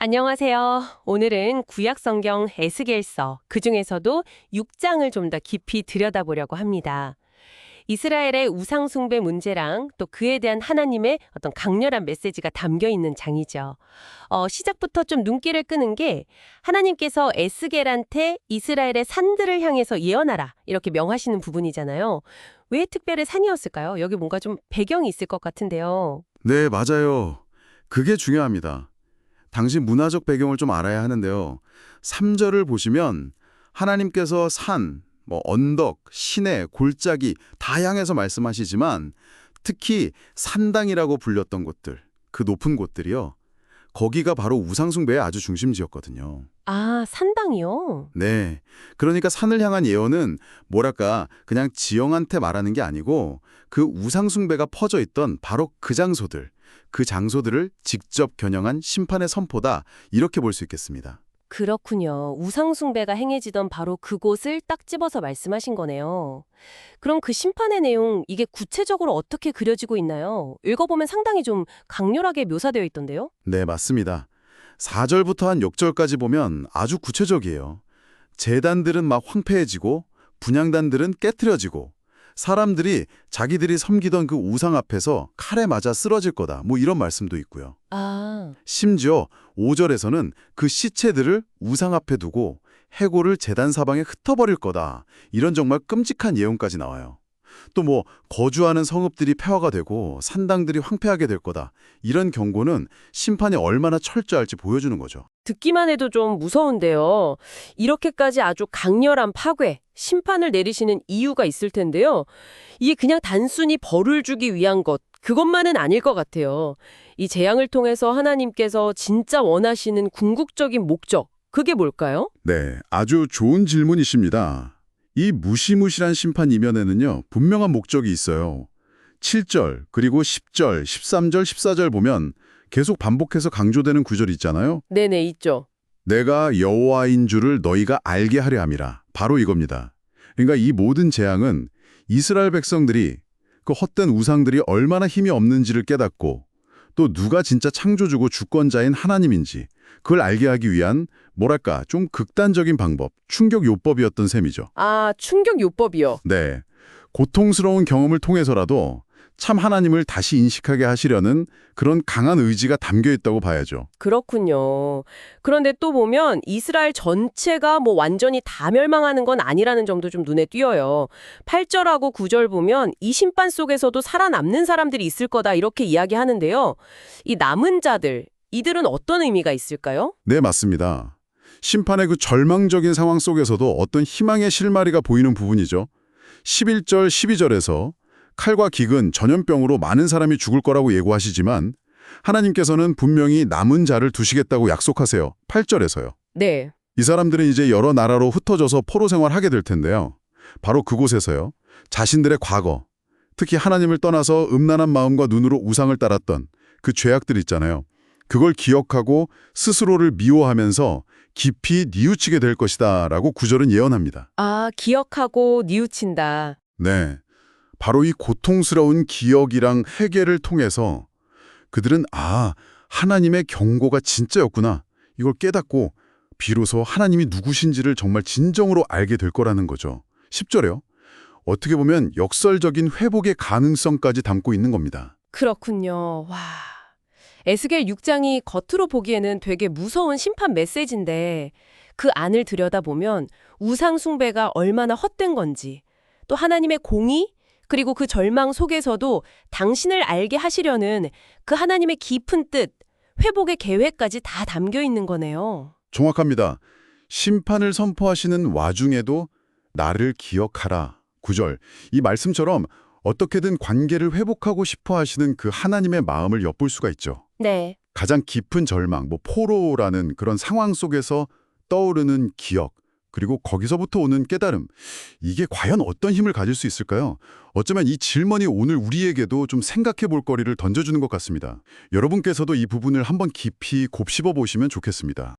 안녕하세요. 오늘은 구약 성경 에스겔서, 그중에서도 6장을 좀 더 깊이 들여다보려고 합니다. 이스라엘의 우상 숭배 문제랑 또 그에 대한 하나님의 어떤 강렬한 메시지가 담겨 있는 장이죠. 시작부터 좀 눈길을 끄는 게 하나님께서 에스겔한테 이스라엘의 산들을 향해서 예언하라 이렇게 명하시는 부분이잖아요. 왜 특별히 산이었을까요? 여기 뭔가 좀 배경이 있을 것 같은데요. 네, 맞아요. 그게 중요합니다. 당시 문화적 배경을 좀 알아야 하는데요. 3절을 보시면 하나님께서 산, 언덕, 시내, 골짜기 다 향해서 말씀하시지만 특히 산당이라고 불렸던 곳들, 그 높은 곳들이요. 거기가 바로 우상숭배의 아주 중심지였거든요. 아, 산당이요? 네. 그러니까 산을 향한 예언은 뭐랄까 그냥 지형한테 말하는 게 아니고 그 우상숭배가 퍼져 있던 바로 그 장소들을 직접 겨냥한 심판의 선포다 이렇게 볼 수 있겠습니다. 그렇군요. 우상숭배가 행해지던 바로 그곳을 딱 집어서 말씀하신 거네요. 그럼 그 심판의 내용, 이게 구체적으로 어떻게 그려지고 있나요? 읽어보면 상당히 좀 강렬하게 묘사되어 있던데요? 네, 맞습니다. 4절부터 한 6절까지 보면 아주 구체적이에요. 제단들은 막 황폐해지고 분향단들은 깨트려지고 사람들이 자기들이 섬기던 그 우상 앞에서 칼에 맞아 쓰러질 거다. 이런 말씀도 있고요. 아, 심지어 5절에서는 그 시체들을 우상 앞에 두고 해골을 제단 사방에 흩어버릴 거다. 이런 정말 끔찍한 예언까지 나와요. 또 거주하는 성읍들이 폐허가 되고 산당들이 황폐하게 될 거다. 이런 경고는 심판이 얼마나 철저할지 보여주는 거죠. 듣기만 해도 좀 무서운데요. 이렇게까지 아주 강렬한 파괴, 심판을 내리시는 이유가 있을 텐데요. 이게 그냥 단순히 벌을 주기 위한 것, 그것만은 아닐 것 같아요. 이 재앙을 통해서 하나님께서 진짜 원하시는 궁극적인 목적, 그게 뭘까요? 네, 아주 좋은 질문이십니다. 이 무시무시한 심판 이면에는요, 분명한 목적이 있어요. 7절, 그리고 10절, 13절, 14절 보면 계속 반복해서 강조되는 구절이 있잖아요. 네네, 있죠. 내가 여호와인 줄을 너희가 알게 하려 함이라. 바로 이겁니다. 그러니까 이 모든 재앙은 이스라엘 백성들이 그 헛된 우상들이 얼마나 힘이 없는지를 깨닫고 또 누가 진짜 창조주고 주권자인 하나님인지 그걸 알게 하기 위한 뭐랄까 좀 극단적인 방법, 충격요법이었던 셈이죠. 아, 충격요법이요. 네, 고통스러운 경험을 통해서라도 참 하나님을 다시 인식하게 하시려는 그런 강한 의지가 담겨 있다고 봐야죠. 그렇군요. 그런데 또 보면 이스라엘 전체가 완전히 다 멸망하는 건 아니라는 점도 좀 눈에 띄어요. 8절하고 9절 보면 이 심판 속에서도 살아남는 사람들이 있을 거다 이렇게 이야기하는데요. 이 남은 자들, 이들은 어떤 의미가 있을까요? 네, 맞습니다. 심판의 그 절망적인 상황 속에서도 어떤 희망의 실마리가 보이는 부분이죠. 11절, 12절에서 칼과 기근, 전염병으로 많은 사람이 죽을 거라고 예고하시지만 하나님께서는 분명히 남은 자를 두시겠다고 약속하세요. 8절에서요. 네. 이 사람들은 이제 여러 나라로 흩어져서 포로 생활하게 될 텐데요. 바로 그곳에서요. 자신들의 과거, 특히 하나님을 떠나서 음란한 마음과 눈으로 우상을 따랐던 그 죄악들 있잖아요. 그걸 기억하고 스스로를 미워하면서 깊이 뉘우치게 될 것이다 라고 구절은 예언합니다. 아, 기억하고 뉘우친다. 네, 바로 이 고통스러운 기억이랑 회개를 통해서 그들은 하나님의 경고가 진짜였구나. 이걸 깨닫고 비로소 하나님이 누구신지를 정말 진정으로 알게 될 거라는 거죠. 10절에요. 어떻게 보면 역설적인 회복의 가능성까지 담고 있는 겁니다. 그렇군요. 와. 에스겔 6장이 겉으로 보기에는 되게 무서운 심판 메시지인데 그 안을 들여다보면 우상 숭배가 얼마나 헛된 건지 또 하나님의 공의 그리고 그 절망 속에서도 당신을 알게 하시려는 그 하나님의 깊은 뜻, 회복의 계획까지 다 담겨 있는 거네요. 정확합니다. 심판을 선포하시는 와중에도 나를 기억하라. 9절. 이 말씀처럼 어떻게든 관계를 회복하고 싶어 하시는 그 하나님의 마음을 엿볼 수가 있죠. 네. 가장 깊은 절망, 포로라는 그런 상황 속에서 떠오르는 기억, 그리고 거기서부터 오는 깨달음. 이게 과연 어떤 힘을 가질 수 있을까요? 어쩌면 이 질문이 오늘 우리에게도 좀 생각해 볼 거리를 던져주는 것 같습니다. 여러분께서도 이 부분을 한번 깊이 곱씹어 보시면 좋겠습니다.